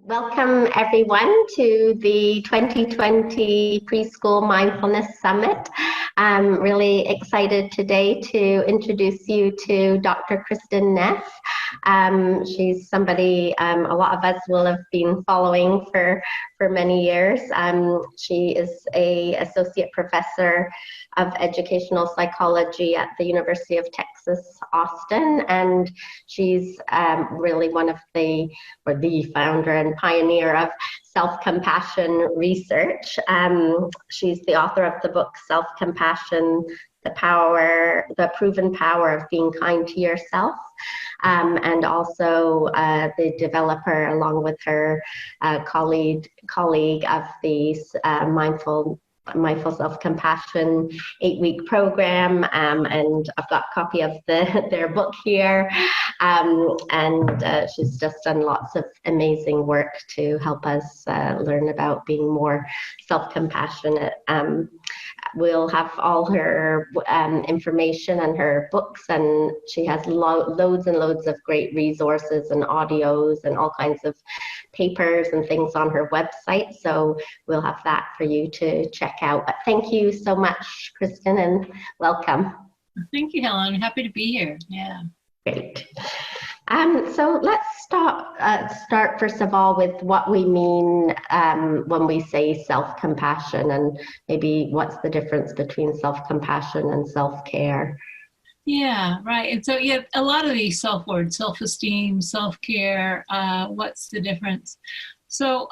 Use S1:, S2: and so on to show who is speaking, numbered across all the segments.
S1: Welcome everyone to the 2020 Preschool Mindfulness Summit. I'm really excited today to introduce you to Dr. Kristin Neff. She's somebody a lot of us will have been following for many years. She is an associate professor of educational psychology at the University of Texas, Austin, and she's really one of the founder and pioneer of self-compassion research. She's the author of the book Self-Compassion, the proven power of being kind to yourself, and also the developer, along with her colleague of the Mindful Self-Compassion 8-week program, and I've got a copy of their book here, and she's just done lots of amazing work to help us learn about being more self-compassionate. We'll have all her information and her books, and she has loads and loads of great resources and audios and all kinds of papers and things on her website, so we'll have that for you to check out. But thank you so much, Kristin, and welcome.
S2: Thank you, Helen. I'm happy to be here. Yeah.
S1: Great. So let's start first of all with what we mean when we say self-compassion, and maybe what's the difference between self-compassion and self-care.
S2: Yeah, right. And so, yeah, a lot of these self-words, self-esteem, self-care, what's the difference? So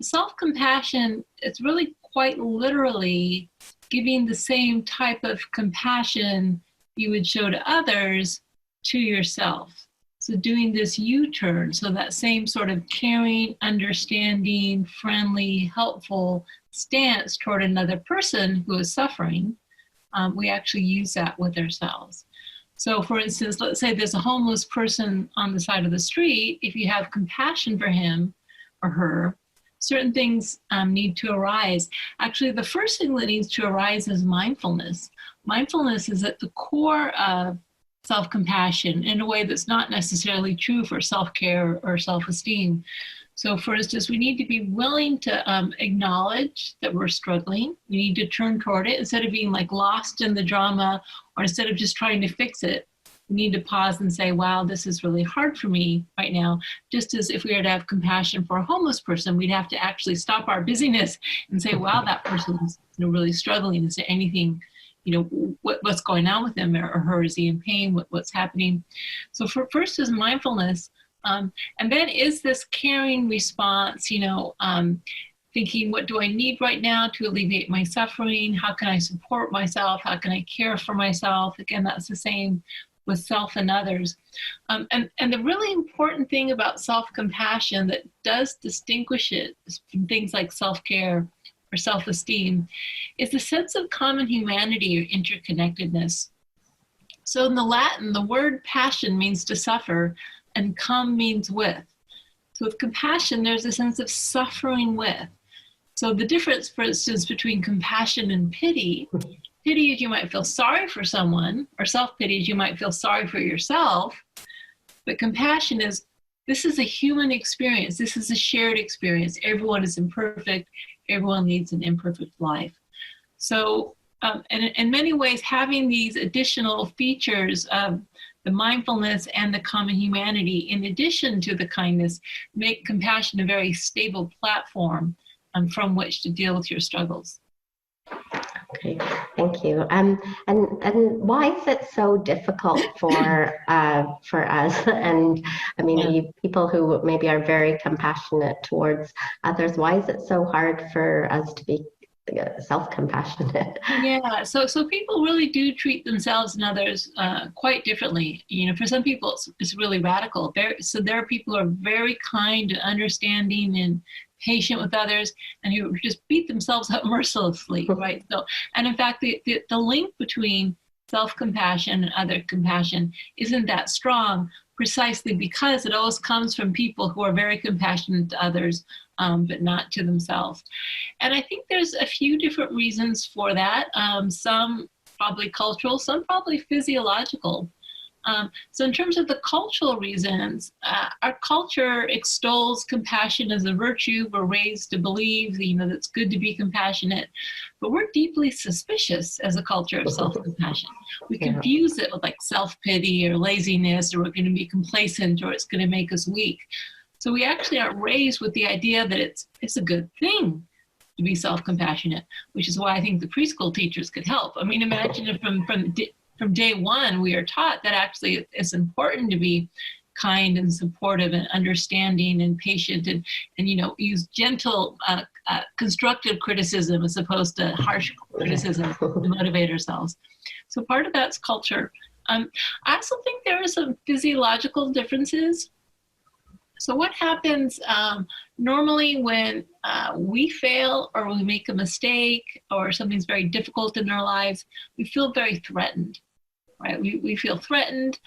S2: self-compassion, it's really quite literally giving the same type of compassion you would show to others to yourself. So doing this U-turn, so that same sort of caring, understanding, friendly, helpful stance toward another person who is suffering, we actually use that with ourselves. So for instance, let's say there's a homeless person on the side of the street. If you have compassion for him or her, certain things need to arise. Actually, the first thing that needs to arise is mindfulness. Mindfulness is at the core of self-compassion in a way that's not necessarily true for self-care or self-esteem. So for instance, we need to be willing to acknowledge that we're struggling. We need to turn toward it instead of being like lost in the drama, or instead of just trying to fix it. We need to pause and say, wow, this is really hard for me right now. Just as if we were to have compassion for a homeless person, we'd have to actually stop our busyness and say, wow, that person's really struggling. Is there anything, what's going on with him or her? Is he in pain? What's happening? So first is mindfulness. And then is this caring response, thinking, what do I need right now to alleviate my suffering? How can I support myself? How can I care for myself? Again, that's the same with self and others. And the really important thing about self-compassion that does distinguish it from things like self-care or self-esteem is the sense of common humanity or interconnectedness. So in the Latin, the word passion means to suffer, and come means with. So with compassion, there's a sense of suffering with. So the difference, for instance, between compassion and pity is you might feel sorry for someone, or self-pity is you might feel sorry for yourself. But compassion is, this is a human experience. This is a shared experience. Everyone is imperfect. Everyone leads an imperfect life. So and in many ways, having these additional features of the mindfulness and the common humanity, in addition to the kindness, make compassion a very stable platform from which to deal with your struggles.
S1: Okay, thank you. And why is it so difficult for us? And I mean, people who maybe are very compassionate towards others, why is it so hard for us to be self-compassionate?
S2: Yeah, so people really do treat themselves and others quite differently. For some people, it's really radical. There are people who are very kind and understanding and patient with others, and who just beat themselves up mercilessly, right? So, and in fact, the link between self-compassion and other compassion isn't that strong, precisely because it always comes from people who are very compassionate to others, but not to themselves. And I think there's a few different reasons for that. Some probably cultural, some probably physiological. So in terms of the cultural reasons, our culture extols compassion as a virtue. We're raised to believe, that it's good to be compassionate, but we're deeply suspicious as a culture of self-compassion. We confuse it with like self-pity or laziness, or we're going to be complacent, or it's going to make us weak. So we actually aren't raised with the idea that it's a good thing to be self-compassionate, which is why I think the preschool teachers could help. I mean, imagine if from day one, we are taught that actually it's important to be kind and supportive and understanding and patient and use gentle, constructive criticism as opposed to harsh criticism to motivate ourselves. So part of that's culture. I also think there are some physiological differences. So what happens normally when we fail or we make a mistake or something's very difficult in our lives, we feel very threatened, right? We feel threatened.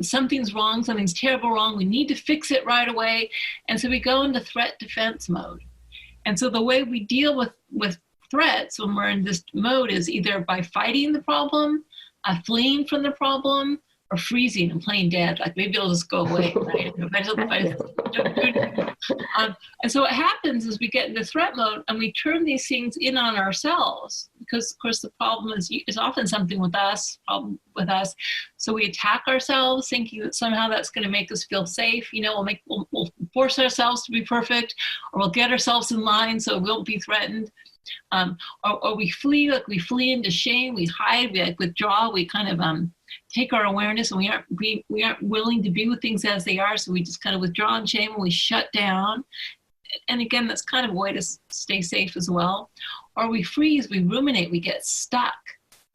S2: Something's wrong, something's terrible wrong. We need to fix it right away. And so we go into threat defense mode. And so the way we deal with threats when we're in this mode is either by fighting the problem, fleeing from the problem, or freezing and playing dead, like maybe it'll just go away, right? And so what happens is we get into threat mode and we turn these things in on ourselves because, of course, the problem is often something with us, So we attack ourselves thinking that somehow that's going to make us feel safe. We'll force ourselves to be perfect, or we'll get ourselves in line so we won't be threatened. Or we flee, like we flee into shame, we hide, we withdraw, we kind of take our awareness, and we aren't willing to be with things as they are, so we just kind of withdraw in shame and we shut down. And again, that's kind of a way to stay safe as well. Or we freeze, we ruminate, we get stuck.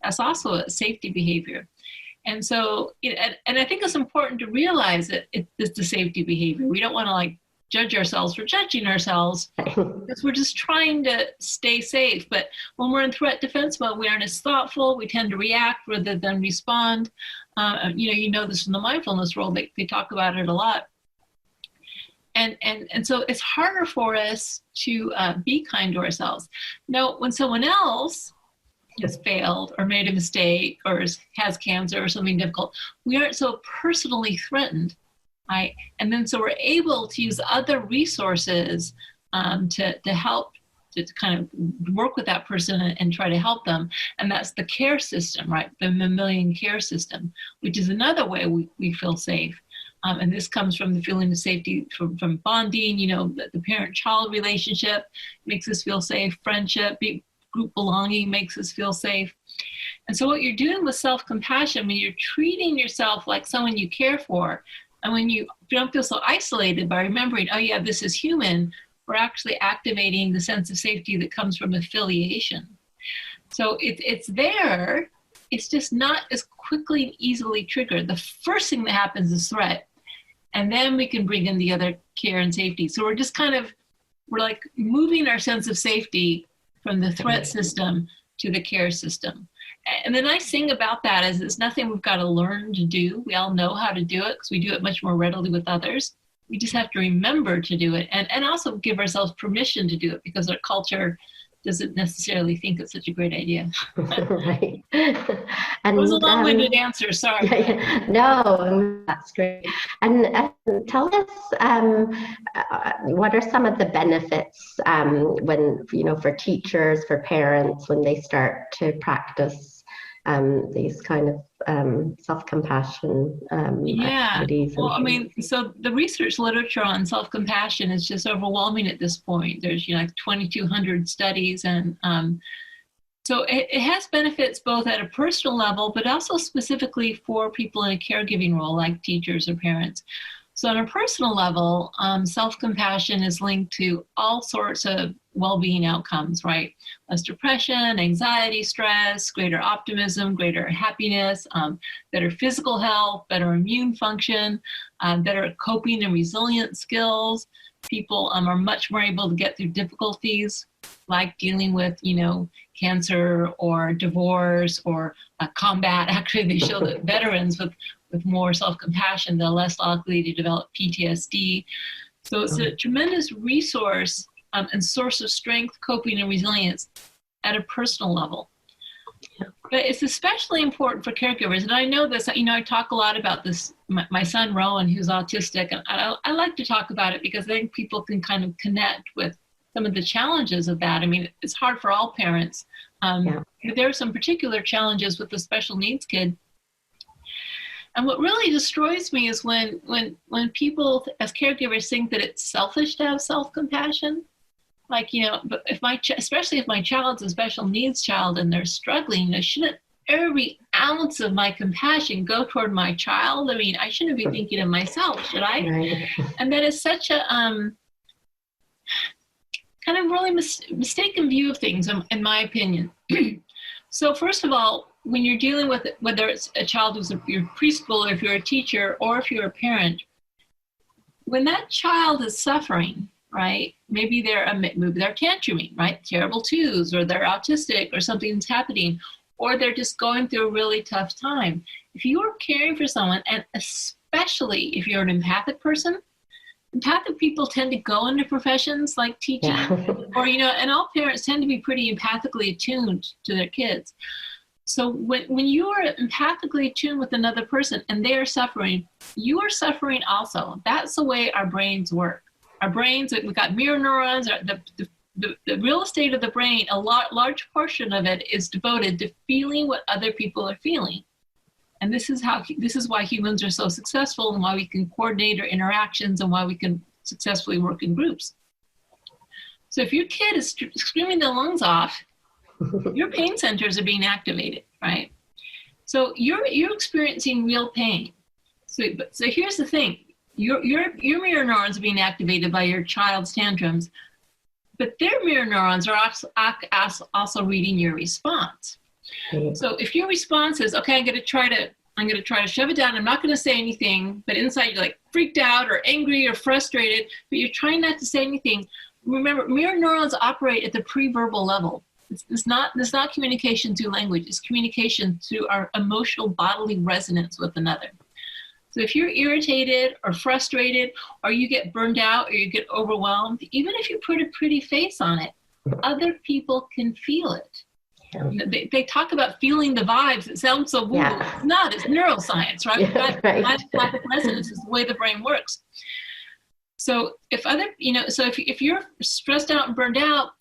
S2: That's also a safety behavior. And so, and I think it's important to realize that it's a safety behavior. We don't want to judge ourselves for judging ourselves because we're just trying to stay safe. But when we're in threat defense mode, we aren't as thoughtful. We tend to react rather than respond. You know this from the mindfulness world. They talk about it a lot. And so it's harder for us to be kind to ourselves. Now, when someone else has failed or made a mistake or has cancer or something difficult, we aren't so personally threatened. Right? And then so we're able to use other resources to help to kind of work with that person and try to help them. And that's the care system, right? The mammalian care system, which is another way we feel safe. And this comes from the feeling of safety from bonding, the parent-child relationship makes us feel safe. Friendship, group belonging makes us feel safe. And so what you're doing with self-compassion, when you're treating yourself like someone you care for, and when you don't feel so isolated by remembering, oh yeah, this is human, we're actually activating the sense of safety that comes from affiliation. So it's there, it's just not as quickly and easily triggered. The first thing that happens is threat, and then we can bring in the other care and safety. So we're like moving our sense of safety from the threat system to the care system. And the nice thing about that is it's nothing we've got to learn to do. We all know how to do it because we do it much more readily with others. We just have to remember to do it and also give ourselves permission to do it because our culture doesn't necessarily think it's such a great idea.
S1: Right.
S2: And it was a long-winded answer, sorry.
S1: No, that's great. And tell us, what are some of the benefits when, for teachers, for parents, when they start to practice these kind of self-compassion activities?
S2: Well, so the research literature on self-compassion is just overwhelming at this point. There's 2,200 studies, and so it has benefits both at a personal level, but also specifically for people in a caregiving role like teachers or parents. So on a personal level, self-compassion is linked to all sorts of well-being outcomes, right? Less depression, anxiety, stress, greater optimism, greater happiness, better physical health, better immune function, better coping and resilience skills. People are much more able to get through difficulties like dealing with, cancer or divorce or combat. Actually, they show that veterans with more self-compassion, they're less likely to develop PTSD. So it's a tremendous resource and source of strength, coping, and resilience at a personal level. But it's especially important for caregivers. And I know this, I talk a lot about this. My son, Rowan, who's autistic, and I like to talk about it because I think people can kind of connect with some of the challenges of that. I mean, it's hard for all parents. But there are some particular challenges with the special needs kid. And what really destroys me is when people as caregivers think that it's selfish to have self-compassion. Like, but especially if my child's a special needs child and they're struggling, shouldn't every ounce of my compassion go toward my child? I mean, I shouldn't be thinking of myself, should I?
S1: Right.
S2: And that is such a kind of really mistaken view of things, in my opinion. So first of all, when you're dealing with it, whether it's a child who's your preschooler, if you're a teacher, or if you're a parent, when that child is suffering, right? Maybe they're tantruming, right? Terrible twos, or they're autistic, or something's happening, or they're just going through a really tough time. If you are caring for someone, and especially if you're an empathic person, empathic people tend to go into professions like teaching, or, and all parents tend to be pretty empathically attuned to their kids. So when you are empathically attuned with another person and they are suffering, you are suffering also. That's the way our brains work. Our brains, we've got mirror neurons, the real estate of the brain, a large portion of it is devoted to feeling what other people are feeling. And this is why humans are so successful, and why we can coordinate our interactions, and why we can successfully work in groups. So if your kid is screaming their lungs off, your pain centers are being activated, right? So you're experiencing real pain. So here's the thing. Your mirror neurons are being activated by your child's tantrums, but their mirror neurons are also reading your response. So if your response is, okay, I'm going to try to shove it down, I'm not going to say anything, but inside you're like freaked out or angry or frustrated, but you're trying not to say anything. Remember, mirror neurons operate at the pre-verbal level. It's not communication through language. It's communication through our emotional bodily resonance with another. So if you're irritated or frustrated, or you get burned out, or you get overwhelmed, even if you put a pretty face on it, other people can feel it. They talk about feeling the vibes. It sounds so woo. It's not. It's neuroscience, right? Empathic resonance is the way the brain works. So if you're stressed out and burned out,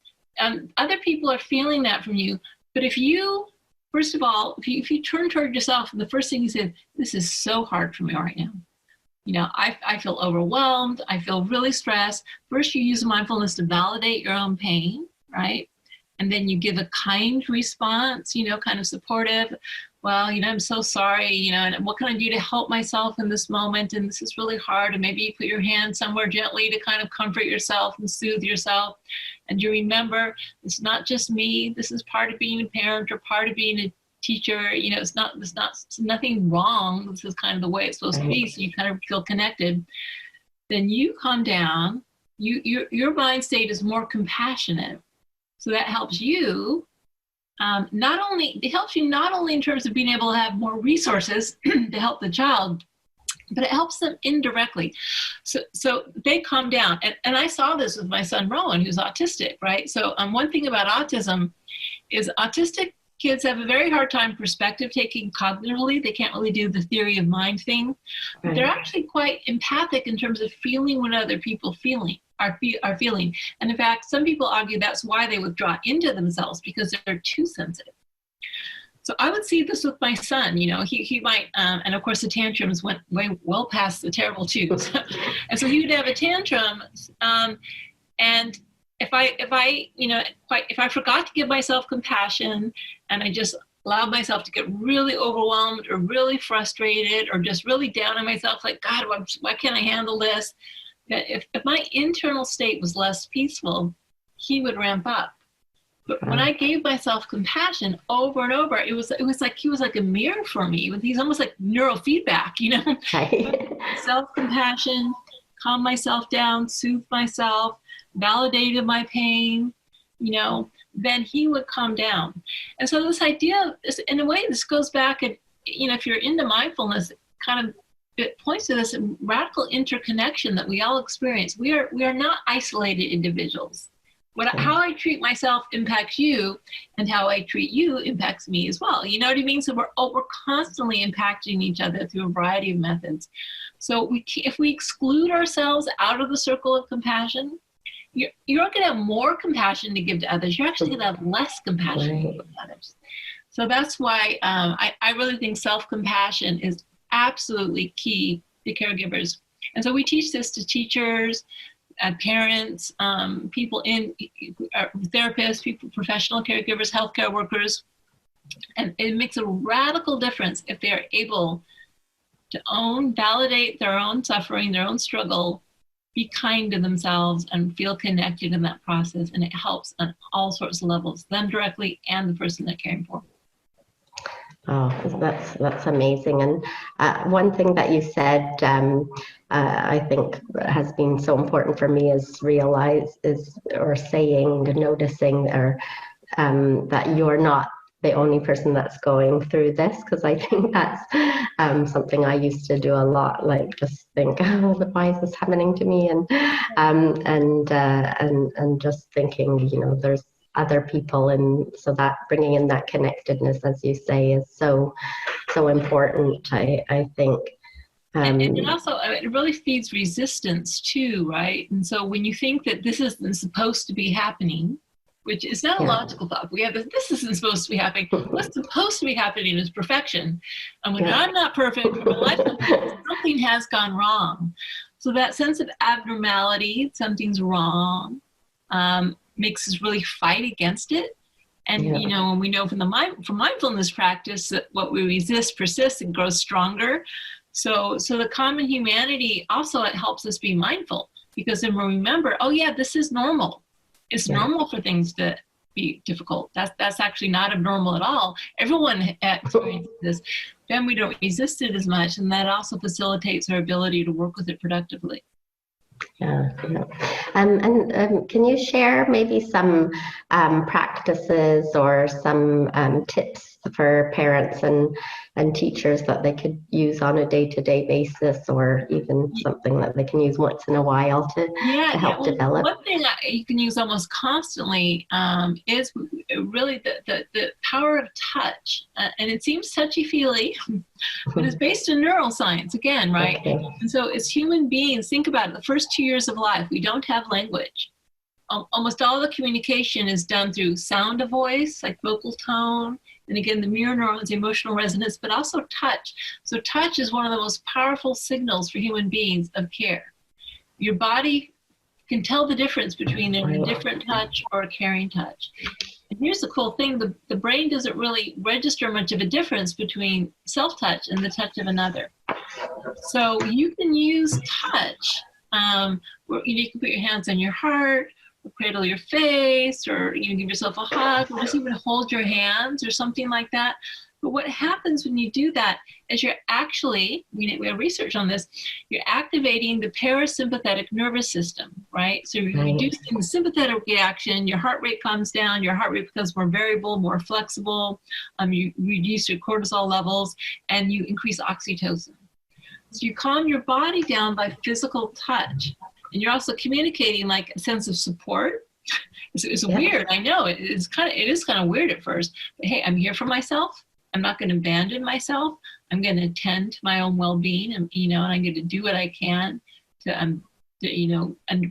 S2: other people are feeling that from you. But if you, first of all, if you turn toward yourself, and the first thing you say, this is so hard for me right now. I feel overwhelmed. I feel really stressed. First, you use mindfulness to validate your own pain, right? And then you give a kind response, kind of supportive. Well, I'm so sorry, and what can I do to help myself in this moment? And this is really hard. And maybe you put your hand somewhere gently to kind of comfort yourself and soothe yourself. And you remember, it's not just me. This is part of being a parent, or part of being a teacher. It's nothing wrong. This is kind of the way it's supposed to be. So you kind of feel connected. Then you calm down. Your mind state is more compassionate. So that helps you. Not only in terms of being able to have more resources to help the child, but it helps them indirectly. So they calm down. And I saw this with my son, Rowan, who's autistic, right? So one thing about autism is autistic kids have a very hard time perspective taking cognitively. They can't really do the theory of mind thing. But they're actually quite empathic in terms of feeling what other people are feeling. And in fact, some people argue that's why they withdraw into themselves, because they're too sensitive. So I would see this with my son. He might, and of course the tantrums went way well past the terrible twos. And so he would have a tantrum, and if I forgot to give myself compassion, and I just allowed myself to get really overwhelmed or really frustrated or just really down on myself, like, God, why can't I handle this? If my internal state was less peaceful, he would ramp up. But when I gave myself compassion over and over, it was like he was like a mirror for me. He's almost like neurofeedback, Self-compassion, calm myself down, soothe myself, validated my pain, then he would calm down. And so this idea, in a way, this goes back, and if you're into mindfulness, it points to this radical interconnection that we all experience. We are not isolated individuals. How I treat myself impacts you, and how I treat you impacts me as well. You know what I mean? So we're constantly impacting each other through a variety of methods. So if we exclude ourselves out of the circle of compassion, you're not going to have more compassion to give to others. You're actually going to have less compassion to give to others. So that's why I really think self-compassion is absolutely key to caregivers. And so we teach this to teachers, parents, people therapists, people, professional caregivers, healthcare workers. And it makes a radical difference if they are able to validate their own suffering, their own struggle, be kind to themselves, and feel connected in that process. And it helps on all sorts of levels, them directly and the person they're caring for.
S1: Oh, that's amazing. And one thing that you said, I think has been so important for me is noticing, or that you're not the only person that's going through this, because I think that's something I used to do a lot, like just think, oh, why is this happening to me? And just thinking, there's other people, and so that bringing in that connectedness, as you say, is so important. I think.
S2: And also, it really feeds resistance too, right? And so when you think that this isn't supposed to be happening, which is not a logical thought, we have this isn't supposed to be happening. What's supposed to be happening is perfection. And when I'm not perfect, when my life's not perfect, something has gone wrong. So that sense of abnormality, something's wrong, makes us really fight against it. And when we know from mindfulness practice that what we resist persists and grows stronger. So the common humanity also, it helps us be mindful, because then we remember, oh yeah, this is normal. It's normal for things to be difficult. That's actually not abnormal at all. Everyone experiences this. Then we don't resist it as much, and that also facilitates our ability to work with it productively.
S1: Yeah. And can you share maybe some practices or some tips for parents and teachers that they could use on a day-to-day basis, or even something that they can use once in a while to help develop?
S2: One thing you can use almost constantly is really the power of touch. And it seems touchy-feely, but it's based in neuroscience again, right? Okay. And so as human beings, think about it, the first 2 years of life, we don't have language. Almost all the communication is done through sound of voice, like vocal tone, and again, the mirror neurons, emotional resonance, but also touch. So touch is one of the most powerful signals for human beings of care. Your body can tell the difference between an indifferent touch or a caring touch. And here's the cool thing, the brain doesn't really register much of a difference between self-touch and the touch of another. So you can use touch, where you can put your hands on your heart, or cradle your face, or give yourself a hug, or just even hold your hands or something like that. But what happens when you do that is you're actually, we have research on this, you're activating the parasympathetic nervous system, right? So you're reducing the sympathetic reaction, your heart rate comes down, your heart rate becomes more variable, more flexible, you reduce your cortisol levels, and you increase oxytocin. So you calm your body down by physical touch. And you're also communicating like a sense of support. It's weird, I know. It is kind of weird at first. But hey, I'm here for myself. I'm not going to abandon myself. I'm going to attend to my own well-being, and I'm going to do what I can to and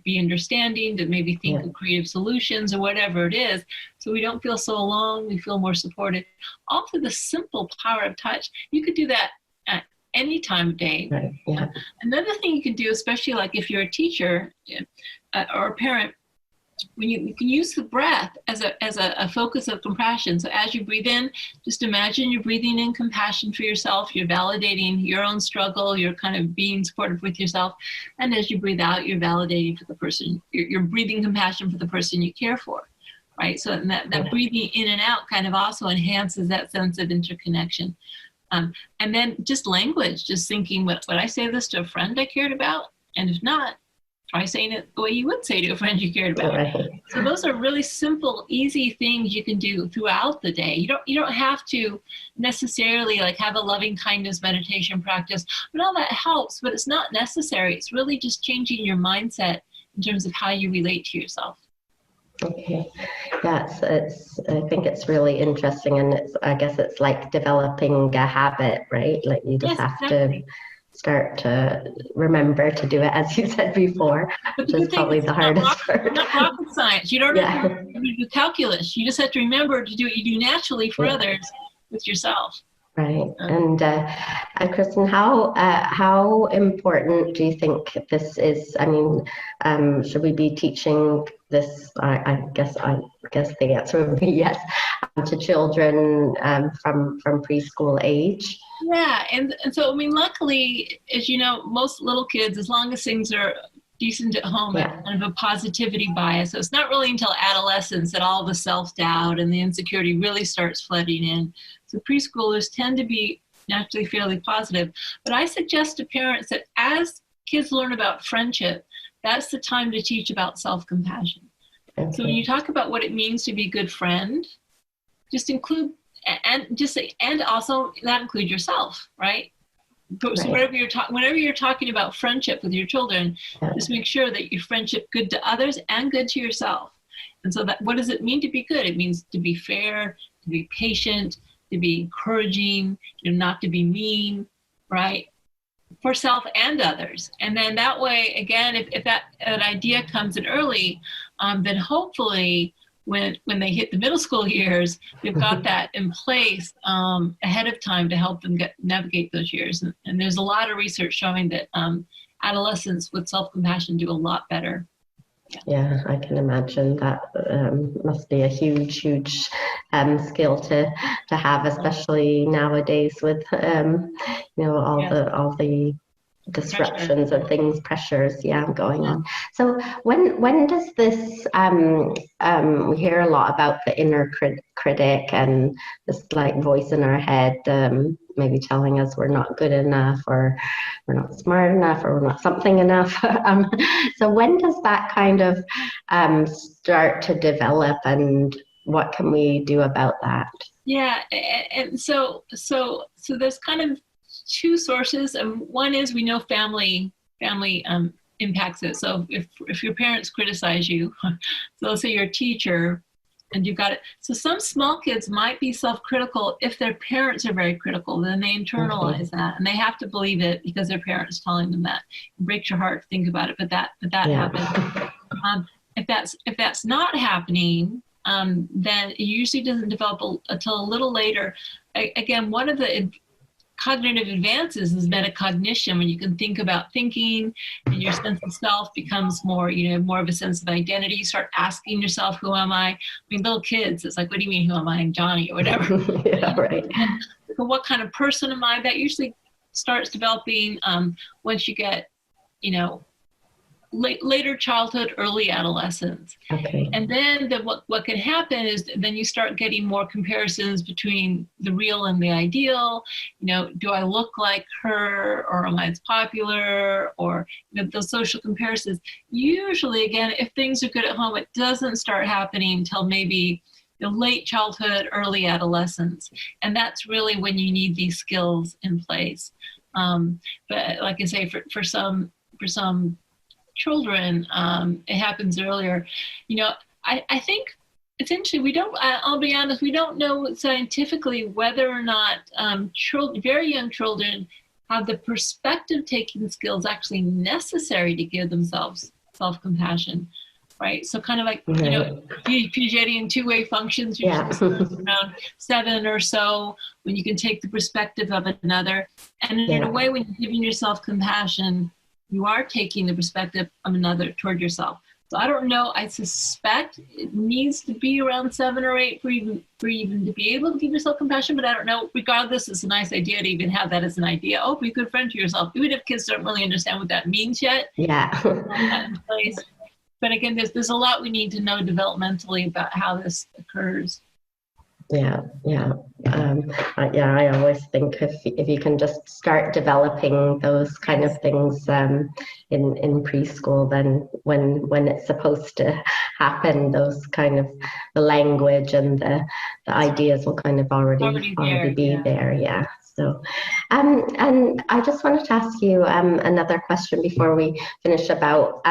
S2: be understanding, to maybe think of creative solutions or whatever it is, so we don't feel so alone. We feel more supported. All through the simple power of touch. You could do that at any time of day.
S1: Right. Yeah.
S2: Another thing you can do, especially like if you're a teacher or a parent, when you can use the breath as a focus of compassion. So as you breathe in, just imagine you're breathing in compassion for yourself. You're validating your own struggle. You're kind of being supportive with yourself. And as you breathe out, you're validating for the person. You're breathing compassion for the person you care for, right? So that breathing in and out kind of also enhances that sense of interconnection. And then just language, just thinking, would I say this to a friend I cared about? And if not, try saying it the way you would say to a friend you cared about. Right. So those are really simple, easy things you can do throughout the day. You don't have to necessarily like have a loving kindness meditation practice, but all that helps, but it's not necessary. It's really just changing your mindset in terms of how you relate to yourself.
S1: Okay, yeah, I think it's really interesting, and I guess it's like developing a habit, right? Like you just
S2: Yes,
S1: have to
S2: exactly.
S1: start to remember to do it, as you said before,
S2: But the
S1: which is
S2: good thing
S1: probably
S2: is
S1: the hardest
S2: it's
S1: part.
S2: not rocket science. You don't have to
S1: Yeah,
S2: do calculus. You just have to remember to do what you do naturally for
S1: yeah,
S2: others with yourself.
S1: right. And Kristen, how important do you think this is? I mean, should we be teaching this? I guess the answer would be yes, to children from preschool age.
S2: Yeah, and so I mean, luckily, as you know, most little kids, as long as things are decent at home, have
S1: Yeah,
S2: kind of a positivity bias. So it's not really until adolescence that all the self-doubt and the insecurity really starts flooding in. So preschoolers tend to be naturally fairly positive. But I suggest to parents that as kids learn about friendship, that's the time to teach about self-compassion. So when
S1: okay,
S2: you talk about what it means to be a good friend, just include and just say, and also that include yourself, right? So
S1: right.
S2: whenever you're talking about friendship with your children,
S1: Yeah,
S2: just make sure that your friendship good to others and good to yourself. And so that, what does it mean to be good? It means to be fair, to be patient, to be encouraging, not to be mean, right? For self and others. And then that way, again, if that idea comes in early, then hopefully when they hit the middle school years, they've got that in place ahead of time to help them navigate those years. And there's a lot of research showing that adolescents with self-compassion do a lot better.
S1: yeah, I can imagine that must be a huge skill to have, especially nowadays with all
S2: Yes,
S1: the
S2: pressure.
S1: disruptions and things, pressures, yeah, going
S2: Yeah.
S1: on. So when does this? We hear a lot about the inner critic and this like voice in our head, maybe telling us we're not good enough, or we're not smart enough, or we're not something enough. So when does that kind of start to develop, and what can we do about that?
S2: Yeah, and so there's kind of two sources, and one is we know family impacts it. So if your parents criticize you, so let's say you're a teacher and you've got it. So some small kids might be self-critical if their parents are very critical, then they
S1: Okay.
S2: internalize that and they have to believe it because their parents telling them that. It breaks your heart to think about it, but that
S1: Yeah.
S2: happens. If that's not happening, then it usually doesn't develop until a little later. Again, one of the cognitive advances is metacognition, when you can think about thinking and your sense of self becomes more, more of a sense of identity. You start asking yourself, who am I? I mean, little kids, it's like, what do you mean, who am I? I'm Johnny, or whatever.
S1: Yeah, right.
S2: What kind of person am I? That usually starts developing once you get, later childhood, early adolescence.
S1: Okay.
S2: And then what can happen is then you start getting more comparisons between the real and the ideal. Do I look like her, or am I as popular, or those social comparisons. Usually, again, if things are good at home, it doesn't start happening until maybe the late childhood, early adolescence. And that's really when you need these skills in place. But like I say, for some children, it happens earlier. I think it's interesting. I'll be honest, we don't know scientifically whether or not very young children have the perspective taking skills actually necessary to give themselves self-compassion, right? So kind of like,
S1: Right.
S2: Piagetian two-way functions
S1: Yeah.
S2: usually start around 7 or so, when you can take the perspective of another. And in
S1: Yeah.
S2: a way, when you're giving yourself compassion, you are taking the perspective of another toward yourself. So I don't know. I suspect it needs to be around 7 or 8 for even to be able to give yourself compassion. But I don't know. Regardless, it's a nice idea to even have that as an idea. Oh, be a good friend to yourself, even if kids don't really understand what that means yet.
S1: Yeah.
S2: Have that in place. But again, there's a lot we need to know developmentally about how this occurs.
S1: Yeah, yeah, I always think if you can just start developing those kind
S2: Yes.
S1: of things in preschool, then when it's supposed to happen, those kind of the language and the ideas will kind of already
S2: There.
S1: be
S2: Yeah.
S1: there. Yeah. So, and I just wanted to ask you another question before we finish about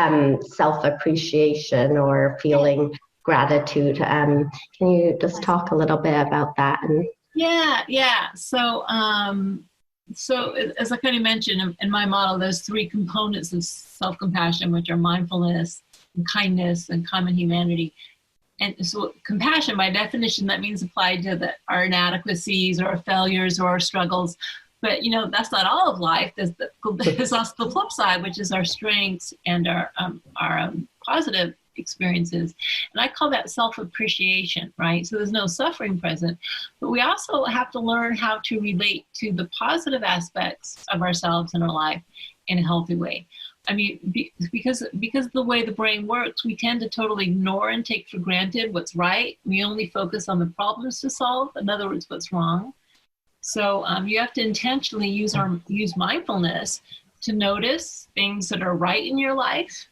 S1: self-appreciation, or
S2: Yeah.
S1: feeling gratitude. Can you just talk a little bit about that? And
S2: Yeah. So as I kind of mentioned in my model, there's three components of self-compassion, which are mindfulness, and kindness, and common humanity. And so compassion, by definition, that means applied to our inadequacies or our failures or our struggles. But, that's not all of life. There's also the flip side, which is our strengths and our positive experiences. And I call that self-appreciation, right? So there's no suffering present. But we also have to learn how to relate to the positive aspects of ourselves and our life in a healthy way. I mean, because of the way the brain works, we tend to totally ignore and take for granted what's right. We only focus on the problems to solve. In other words, what's wrong. So you have to intentionally use mindfulness to notice things that are right in your life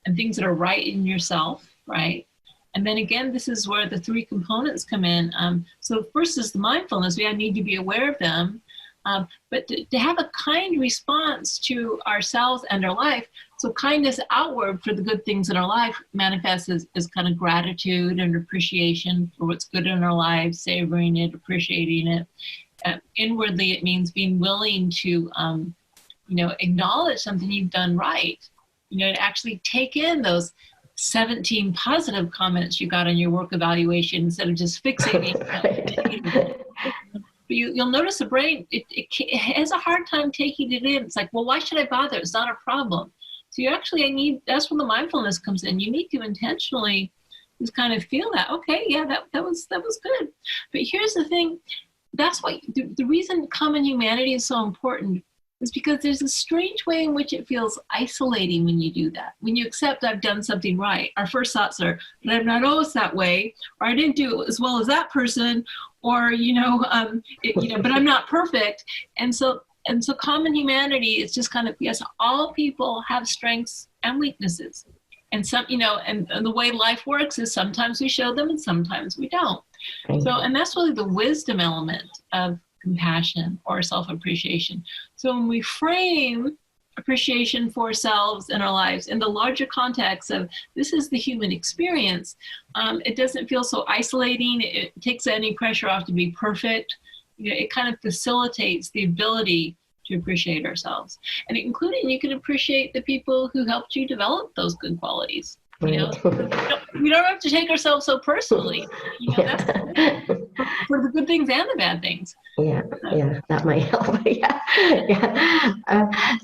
S2: and things that are right in yourself, right? And then again, this is where the three components come in. So first is the mindfulness. We need to be aware of them. But to have a kind response to ourselves and our life, so kindness outward for the good things in our life manifests as kind of gratitude and appreciation for what's good in our lives, savoring it, appreciating it. Inwardly, it means being willing to, acknowledge something you've done right, to actually take in those 17 positive comments you got on your work evaluation instead of just fixating. But you'll notice the brain, it has a hard time taking it in. It's like, well, why should I bother? It's not a problem. So that's when the mindfulness comes in. You need to intentionally just kind of feel that, okay, yeah, that was good. But here's the thing, that's why the reason common humanity is so important is because there's a strange way in which it feels isolating when you do that. When you accept I've done something right, our first thoughts are, but I'm not always that way, or I didn't do it as well as that person, or, but I'm not perfect. And so common humanity is just kind of, yes, all people have strengths and weaknesses. And some, and the way life works is sometimes we show them and sometimes we don't. So, and that's really the wisdom element of compassion or self-appreciation. So when we frame appreciation for ourselves and our lives in the larger context of this is the human experience, it doesn't feel so isolating. It takes any pressure off to be perfect. It kind of facilitates the ability to appreciate ourselves, and including you can appreciate the people who helped you develop those good qualities. We don't have to take ourselves so personally. That's for the good things and the bad things.
S1: Yeah, that might help.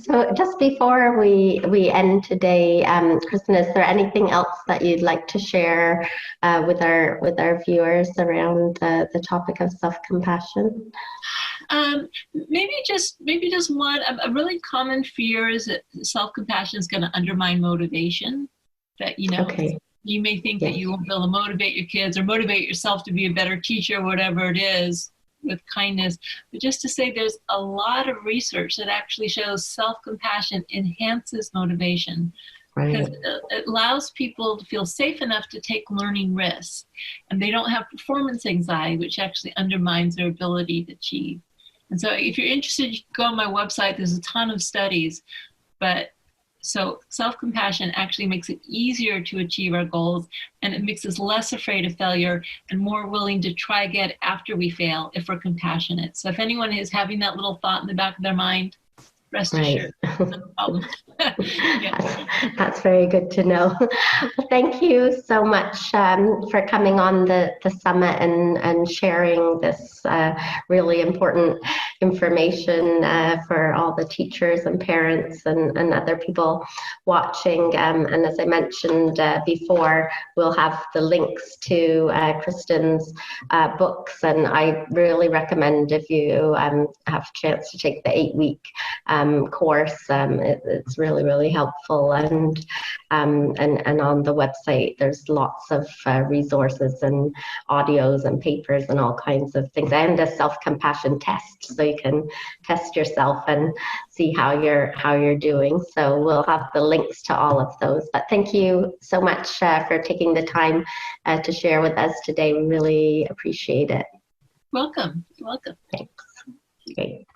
S1: So just before we end today, Kristin, is there anything else that you'd like to share with our viewers around the topic of self-compassion?
S2: Maybe just one. A really common fear is that self-compassion is going to undermine motivation. That you may think that you won't be able to motivate your kids or motivate yourself to be a better teacher, whatever it is, with kindness. But just to say, there's a lot of research that actually shows self-compassion enhances motivation. Because it allows people to feel safe enough to take learning risks, and they don't have performance anxiety, which actually undermines their ability to achieve. And so if you're interested, you can go on my website. There's a ton of studies, so self-compassion actually makes it easier to achieve our goals, and it makes us less afraid of failure and more willing to try again after we fail if we're compassionate. So if anyone is having that little thought in the back of their mind, rest assured, no problem.
S1: That's very good to know. Well, thank you so much for coming on the summit and sharing this really important information for all the teachers and parents and other people watching. And as I mentioned before, we'll have the links to Kristin's books, and I really recommend if you have a chance to take the 8-week course. It's really helpful, and on the website there's lots of resources and audios and papers and all kinds of things, and a self-compassion test, so you can test yourself and see how you're doing. So we'll have the links to all of those. But thank you so much for taking the time to share with us today. We really appreciate it.
S2: Welcome.
S1: Thanks. Great.